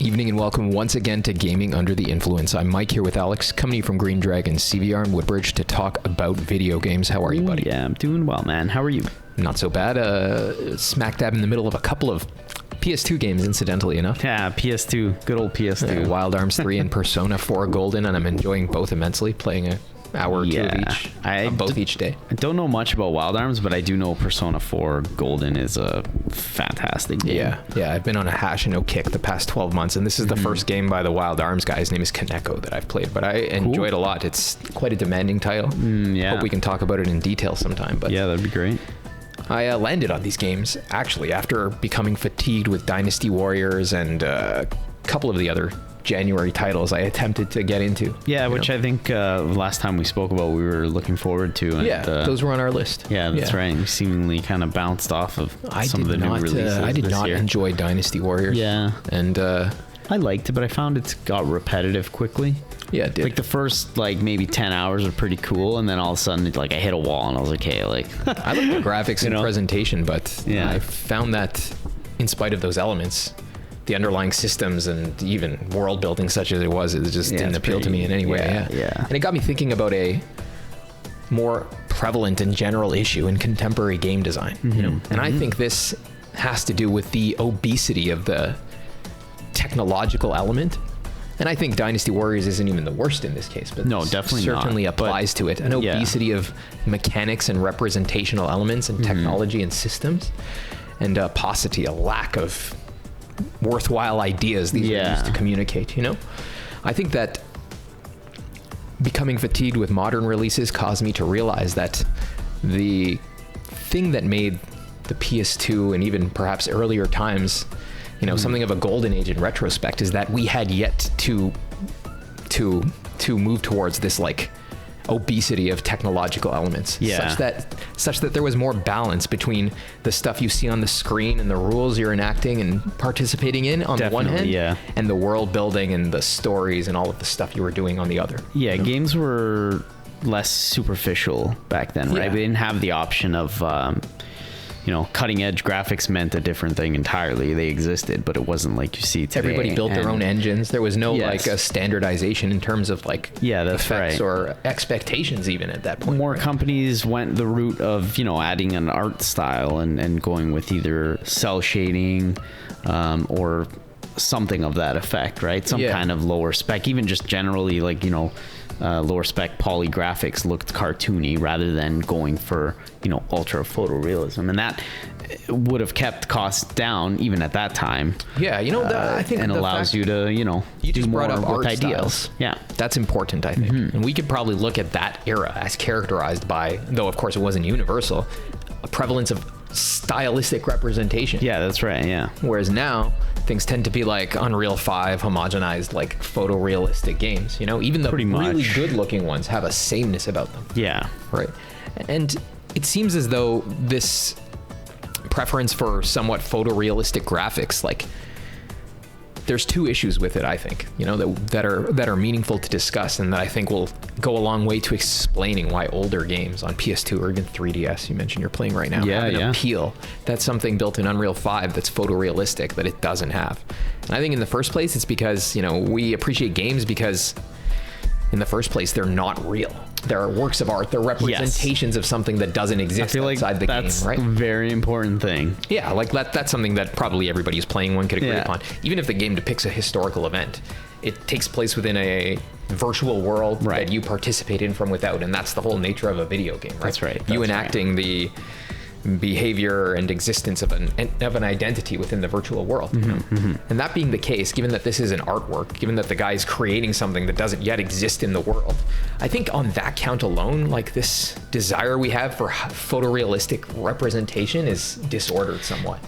Evening and welcome once again to Gaming Under the Influence. I'm Mike here with Alex, coming to you from GreenDragonCVR in Woodbridge to talk about video games. How are you, buddy? Yeah, I'm doing well, man. How are you? Not so bad. Smack dab in the middle of a couple of PS2 games, incidentally enough. Yeah, PS2. Good old PS2. Wild Arms 3 and Persona 4 Golden, and I'm enjoying both immensely, playing an hour or two of each, both each day. I don't know much about Wild Arms, but I do know Persona 4 Golden is a fantastic game. Yeah, I've been on a hash and no kick the past 12 months, and this is the first game by the Wild Arms guy. His name is Kaneko that I've played, but I enjoy it a lot. It's quite a demanding title. Hope we can talk about it in detail sometime. But yeah, that'd be great. I landed on these games, actually, after becoming fatigued with Dynasty Warriors and a couple of the other January titles I attempted to get into. Yeah, which I think last time we spoke about, we were looking forward to. And, those were on our list. Yeah, that's right. We seemingly kind of bounced off of some of the new releases. I did not year. enjoy Dynasty Warriors. Yeah. And I liked it, but I found it got repetitive quickly. Yeah, it did. Like the first maybe 10 hours were pretty cool, and then all of a sudden I hit a wall and I was like, hey, I like the graphics and presentation, but I found that in spite of those elements, the underlying systems and even world building such as it just didn't appeal to me in any way. Yeah. And it got me thinking about a more prevalent and general issue in contemporary game design. And I think this has to do with the obesity of the technological element. And I think Dynasty Warriors isn't even the worst in this case, but no, definitely certainly applies to it. An obesity of mechanics and representational elements and technology and systems, and paucity, a lack of worthwhile ideas these are used to communicate. I think that becoming fatigued with modern releases caused me to realize that the thing that made the PS2 and even perhaps earlier times something of a golden age in retrospect is that we had yet to move towards this obesity of technological elements, such that there was more balance between the stuff you see on the screen and the rules you're enacting and participating in on the one hand, and the world building and the stories and all of the stuff you were doing on the other. Games were less superficial back then, right? We didn't have the option of cutting edge graphics meant a different thing entirely. They existed, but it wasn't like you see today. Everybody built their own engines. There was no a standardization in terms of effects or expectations even at that point. More companies went the route of adding an art style and going with either cell shading or something of that effect, right? Some kind of lower spec, even just generally lower spec poly graphics looked cartoony rather than going for ultra photorealism, and that would have kept costs down even at that time. I think and allows you to you just brought up art ideals. Styles. That's important, I think, and we could probably look at that era as characterized by, though of course it wasn't universal, a prevalence of stylistic representation. That's right. Whereas now things tend to be like Unreal 5 homogenized photorealistic games. Even the really good looking ones have a sameness about them. Right. And it seems as though this preference for somewhat photorealistic graphics, there's two issues with it, I think, that are meaningful to discuss, and that I think will go a long way to explaining why older games on PS2 or even 3DS, you mentioned you're playing right now, have an appeal. That's something built in Unreal 5 that's photorealistic that it doesn't have. And I think in the first place, it's because, we appreciate games because in the first place, they're not real. They're works of art. They're representations of something that doesn't exist outside the game, right? That's a very important thing. Yeah, that's something that probably everybody who's playing one could agree upon. Even if the game depicts a historical event, it takes place within a virtual world that you participate in from without, and that's the whole nature of a video game, right? That's right. You enacting the behavior and existence of an identity within the virtual world. And that being the case, given that this is an artwork, given that the guy is creating something that doesn't yet exist in the world, I think on that count alone, this desire we have for photorealistic representation is disordered somewhat.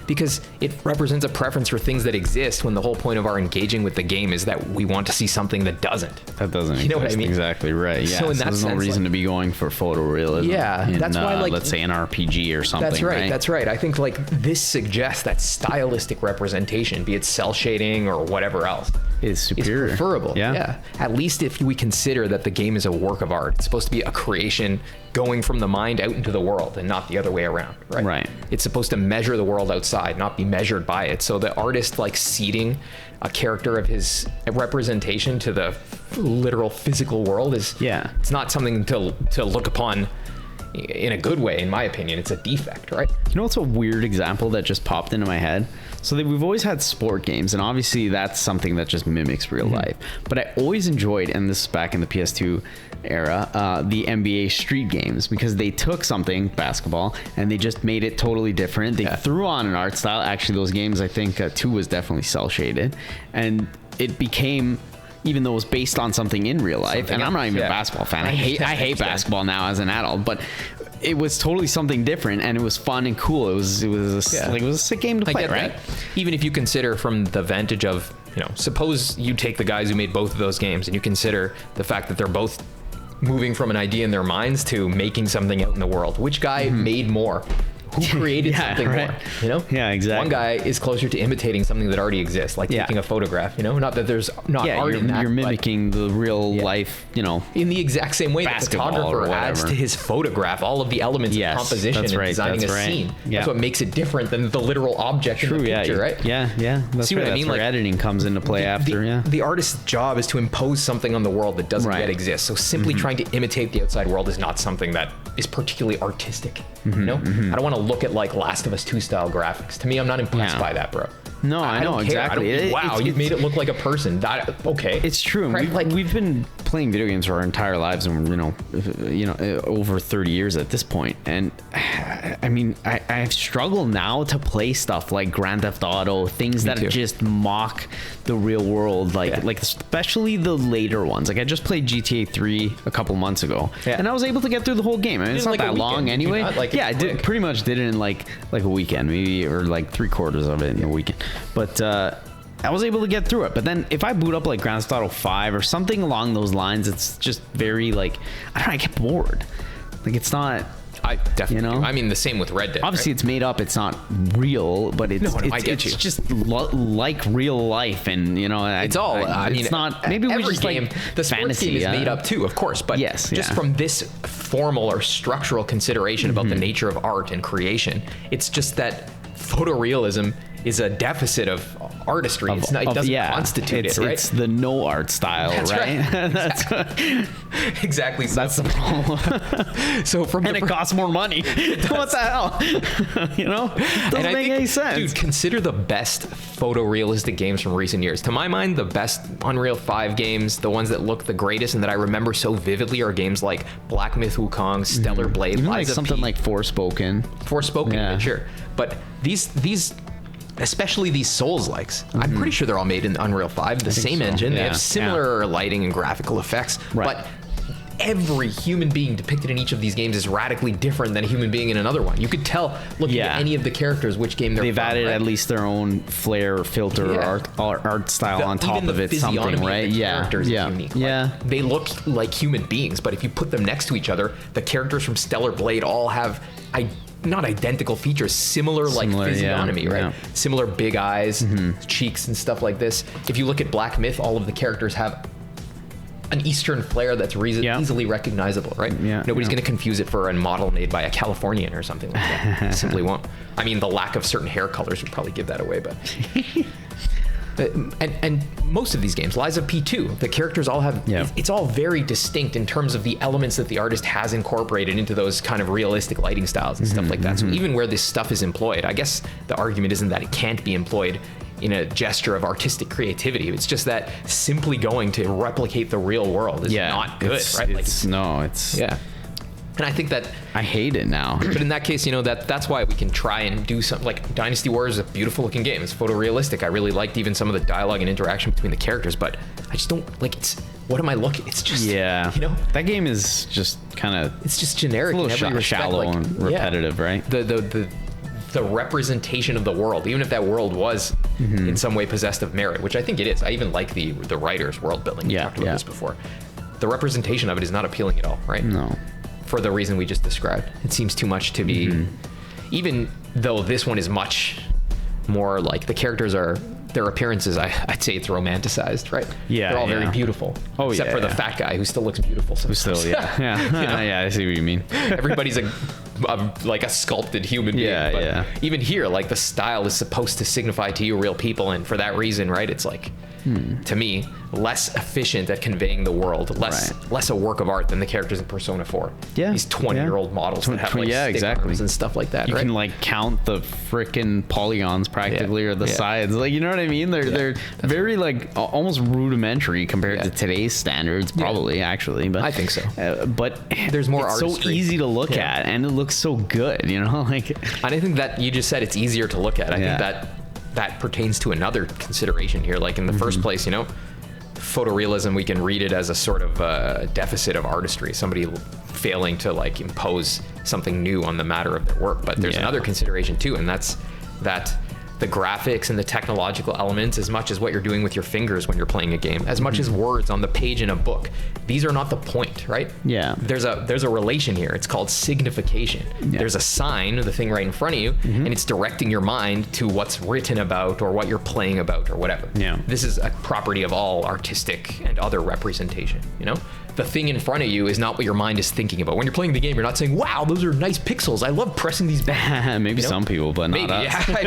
Because it represents a preference for things that exist when the whole point of our engaging with the game is that we want to see something that doesn't. That doesn't exist. What I mean? Exactly right. So in that there's sense, no reason to be going for photorealism. That's why let's say an RPG or something. That's right. I think this suggests that stylistic representation, be it cell shading or whatever else, is superior, is preferable. Yeah. At least if we consider that the game is a work of art, it's supposed to be a creation going from the mind out into the world and not the other way around, right? Right. It's supposed to measure the world outside, not be measured by it. So the artist like ceding a character of his representation to the literal physical world is, it's not something to look upon in a good way, in my opinion. It's a defect, right? You know what's a weird example that just popped into my head? So that we've always had sport games, and obviously that's something that just mimics real life. But I always enjoyed, and this is back in the PS2 era, the NBA Street games, because they took something, basketball, and they just made it totally different. They threw on an art style. Actually, those games, I think 2 was definitely cell shaded, and it became, even though it was based on something in real life, and I'm not even a basketball fan. I hate basketball now as an adult, but it was totally something different, and it was fun and cool. It was a sick game to play, right? Even if you consider from the vantage of, suppose you take the guys who made both of those games and you consider the fact that they're both moving from an idea in their minds to making something out in the world. Which guy made more? Who created something more? Yeah, exactly. One guy is closer to imitating something that already exists, like taking a photograph. Not that there's not art in that. You're mimicking the real life. In the exact same way that the photographer adds to his photograph all of the elements of composition and designing a scene. That's what makes it different than the literal object in the picture, right? Yeah. That's what I mean? Where editing comes into play after. The artist's job is to impose something on the world that doesn't yet exist. So simply trying to imitate the outside world is not something that is particularly artistic. I don't want to look at like Last of Us 2 style graphics. To me, I'm not impressed by that, bro. No, I know exactly. You've made it look like a person. Okay, it's true. Right? We've been playing video games for our entire lives, and over 30 years at this point. And I mean, I struggle now to play stuff like Grand Theft Auto, things that just mock the real world, like especially the later ones. Like I just played GTA 3 a couple months ago, and I was able to get through the whole game. I mean, it's not that long anyway. I did pretty much did it in like a weekend, maybe, or like 3/4 of it in a weekend. But I was able to get through it. But then if I boot up like Grand Theft Auto 5 or something along those lines, it's just very like, I don't know, I get bored. Like it's not. I definitely do. I mean, the same with Red Dead. Obviously, it's made up. It's not real, but it's just like real life, and it's all. I mean, it's not. Maybe we just game, like the sports fantasy, game is made up too, of course. But just from this formal or structural consideration about the nature of art and creation, it's just that photorealism is a deficit of artistry. It doesn't constitute it, right? It's the no art style, right? That's exactly. So. That's the problem. And it costs more money. What the hell? Doesn't make any sense. Dude, consider the best photorealistic games from recent years. To my mind, the best Unreal 5 games, the ones that look the greatest and that I remember so vividly, are games like Black Myth Wukong, Stellar Blade, even like something like Forspoken. Sure. But these especially these Souls-likes, I'm pretty sure they're all made in Unreal 5, the same engine. They have similar lighting and graphical effects, but every human being depicted in each of these games is radically different than a human being in another one. You could tell looking at any of the characters which game they've added at least their own flair, filter, art style on top of it, something, right? Characters is unique. They look like human beings, but if you put them next to each other, the characters from Stellar Blade all have not identical features, similar physiognomy, right? Similar big eyes, cheeks and stuff like this. If you look at Black Myth, all of the characters have an Eastern flair that's easily recognizable, right? Nobody's going to confuse it for a model made by a Californian or something like that. Simply won't. I mean, the lack of certain hair colors would probably give that away, but... And most of these games, Lies of P2, the characters all have, it's all very distinct in terms of the elements that the artist has incorporated into those kind of realistic lighting styles and stuff like that. So even where this stuff is employed, I guess the argument isn't that it can't be employed in a gesture of artistic creativity. It's just that simply going to replicate the real world is not good, right? And I think that I hate it now. But in that case, that's why we can try and do something like Dynasty Warriors is a beautiful looking game. It's photorealistic. I really liked even some of the dialogue and interaction between the characters, but I just don't like what am I looking? It's just that game is just kind of it's just generic. It's a little shallow and repetitive, right? The representation of the world, even if that world was in some way possessed of merit, which I think it is. I even like the writer's world building. We talked about this before. The representation of it is not appealing at all, right? No. For the reason we just described. It seems too much to be, even though this one is much more like the characters are their appearances, I'd say it's romanticized, right? Yeah, they're all very beautiful. Oh, except for the fat guy who still looks beautiful. Sometimes. Who still, yeah. You know? Yeah, I see what you mean. Everybody's like a sculpted human being. Yeah. Even here, like the style is supposed to signify to you real people, and for that reason, right, it's like, to me, less efficient at conveying the world, less a work of art than the characters in Persona 4. Yeah. These 20-year-old models that have like stick arms and stuff like that. You can like count the freaking polygons practically, or the sides. Like, you know what I mean? They're very like almost rudimentary compared to today's standards, probably actually. But I think so. But there's more it's artistry. so easy to look at, and it looks so good. You know, like. And I think that you just said it's easier to look at. I think that pertains to another consideration here. Like in the first place, you know, photorealism, we can read it as a sort of deficit of artistry, somebody failing to like impose something new on the matter of their work. But there's another consideration too, and that's that the graphics and the technological elements, as much as what you're doing with your fingers when you're playing a game, as much as words on the page in a book, these are not the point, right? Yeah. There's a relation here. It's called signification. Yeah. There's a sign, the thing right in front of you, and it's directing your mind to what's written about or what you're playing about or whatever. Yeah. This is a property of all artistic and other representation, you know? The thing in front of you is not what your mind is thinking about. When you're playing the game, you're not saying, wow, those are nice pixels. I love pressing these buttons. Maybe some people, but not us. Yeah. I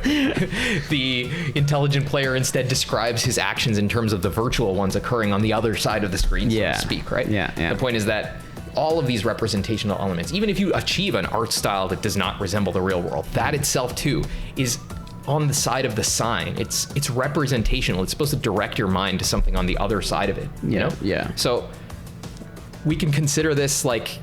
mean, the intelligent player instead describes his actions in terms of the virtual ones occurring on the other side of the screen, so to speak, right? Yeah. The point is that all of these representational elements, even if you achieve an art style that does not resemble the real world, that itself too is on the side of the sign. It's representational. It's supposed to direct your mind to something on the other side of it, you know? Yeah. So we can consider this like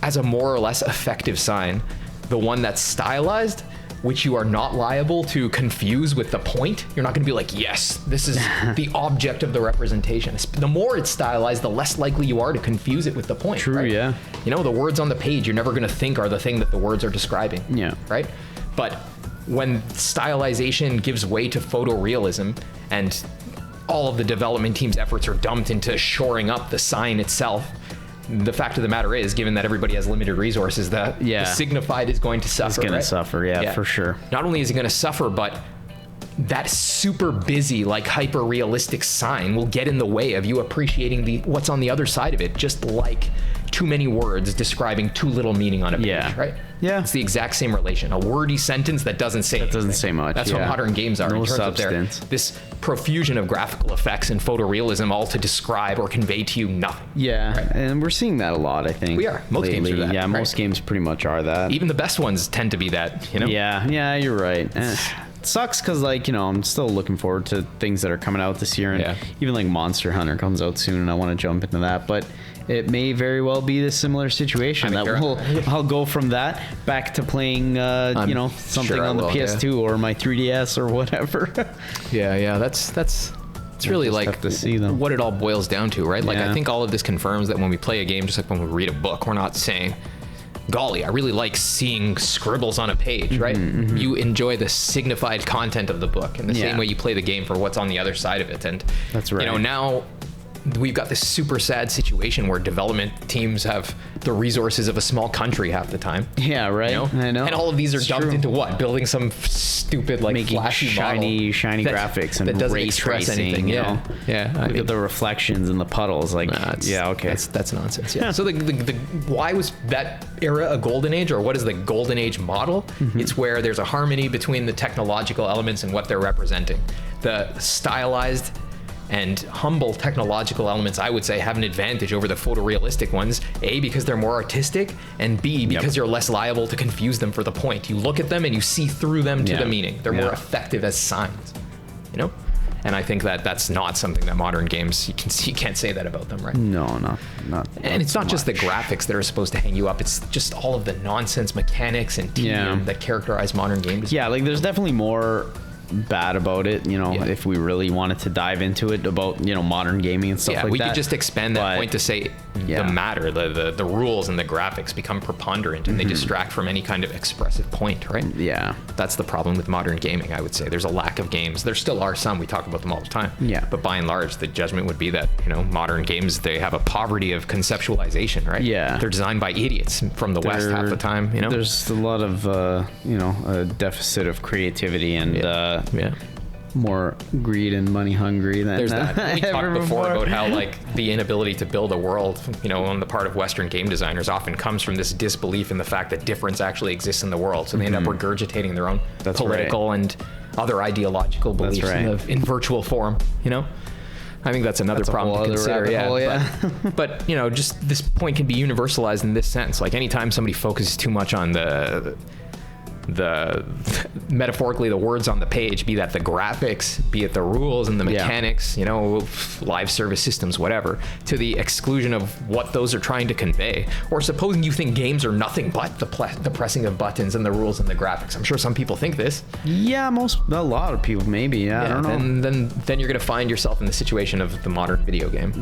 as a more or less effective sign, the one that's stylized, which you are not liable to confuse with the point. You're not going to be like, yes, this is the object of the representation. The more it's stylized, the less likely you are to confuse it with the point. True, right? yeah. You know, the words on the page, you're never going to think are the thing that the words are describing. Yeah. Right? But when stylization gives way to photorealism and all of the development team's efforts are dumped into shoring up the sign itself, the fact of the matter is, given that everybody has limited resources, the signified is going to suffer. It's going to suffer, for sure. Not only is it going to suffer, but that super busy, like hyper realistic sign will get in the way of you appreciating what's on the other side of it, just like too many words describing too little meaning on a page, right? Yeah. It's the exact same relation. A wordy sentence that doesn't say anything. Doesn't say much. That's what modern games are. No in terms substance. of this profusion of graphical effects and photorealism, all to describe or convey to you nothing. Yeah, right? And we're seeing that a lot, I think. We are. Most games are that. Yeah, most games pretty much are that. Even the best ones tend to be that, you know? Yeah, you're right. It sucks because, like, you know, I'm still looking forward to things that are coming out this year, and even like Monster Hunter comes out soon, and I want to jump into that, but it may very well be the similar situation I'll go from that back to playing, you know, something on the PS2 or my 3DS or whatever. Yeah, it's really like to see them. What it all boils down to, right? Like I think all of this confirms that when we play a game, just like when we read a book, we're not saying, golly, I really like seeing scribbles on a page, right? You enjoy the signified content of the book in the same way you play the game for what's on the other side of it. And that's right. You know, now we've got this super sad situation where development teams have the resources of a small country half the time. Yeah, right. You know? I know. And all of these are dumped into what? Building some stupid, like, making flashy shiny graphics and that doesn't ray express tracing, anything. you know? Yeah. Look at the reflections in the puddles. Like, okay. That's nonsense. Yeah. So the why was that era a golden age, or what is the golden age model? It's where there's a harmony between the technological elements and what they're representing. The stylized and humble technological elements, I would say, have an advantage over the photorealistic ones. A, because they're more artistic, and B, because you're less liable to confuse them for the point. You look at them and you see through them to the meaning. They're more effective as signs, you know? And I think that that's not something that modern games, you can't say that about them, right? No, not. And it's not just the graphics that are supposed to hang you up. It's just all of the nonsense mechanics and tedium that characterize modern games. Yeah, like there's definitely more bad about it, you know, if we really wanted to dive into it about, you know, modern gaming and stuff like that. We could just expand that point to say the matter, the rules and the graphics become preponderant and they distract from any kind of expressive point, right? Yeah. That's the problem with modern gaming, I would say. There's a lack of games. There still are some, we talk about them all the time. Yeah. But by and large, the judgment would be that, you know, modern games, they have a poverty of conceptualization, right? Yeah. They're designed by idiots from the West half the time, you know? There's a lot of, you know, a deficit of creativity and, more greed and money hungry than there's that. We talked before about how like the inability to build a world, you know, on the part of Western game designers often comes from this disbelief in the fact that difference actually exists in the world. So they end up regurgitating their own political and other ideological beliefs in virtual form, you know? I think that's another problem to consider. But you know, just this point can be universalized in this sense. Like anytime somebody focuses too much on the metaphorically the words on the page, be that the graphics, be it the rules and the mechanics, you know, live service systems, whatever, to the exclusion of what those are trying to convey. Or supposing you think games are nothing but the pressing of buttons and the rules and the graphics. I'm sure some people think this. Yeah, a lot of people maybe. I don't know. And then you're gonna find yourself in the situation of the modern video game.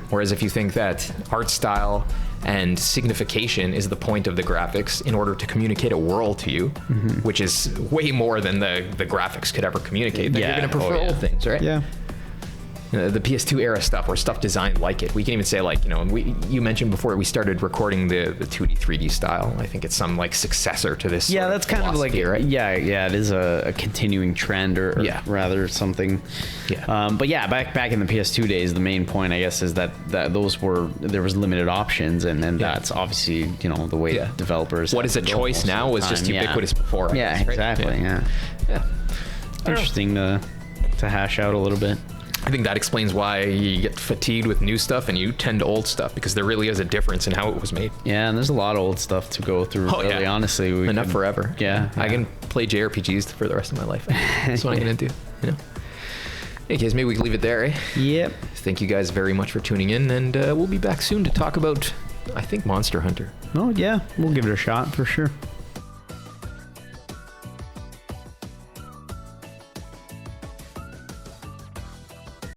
Whereas if you think that art style and signification is the point of the graphics in order to communicate a world to you, which is way more than the graphics could ever communicate, then you're going to prefer old things, right? Yeah. The PS2 era stuff, or stuff designed like it. We can even say, like, you know, you mentioned before we started recording the 2D, 3D style. I think it's some like successor to this. Yeah, that's kind of like, right? Yeah, it is a continuing trend, or rather something. Yeah. But yeah, back in the PS2 days, the main point, I guess, is that there was limited options, and that's obviously, you know, the way developers. What is a choice now was just ubiquitous before. I guess, right? Exactly. Yeah. Interesting to hash out a little bit. I think that explains why you get fatigued with new stuff and you tend to old stuff, because there really is a difference in how it was made. Yeah, and there's a lot of old stuff to go through. Honestly, enough forever. Yeah, I can play JRPGs for the rest of my life. That's what I'm gonna do. You know. Hey, guys, maybe we can leave it there, eh? Yep. Thank you guys very much for tuning in, and we'll be back soon to talk about, I think, Monster Hunter. Oh yeah, we'll give it a shot for sure.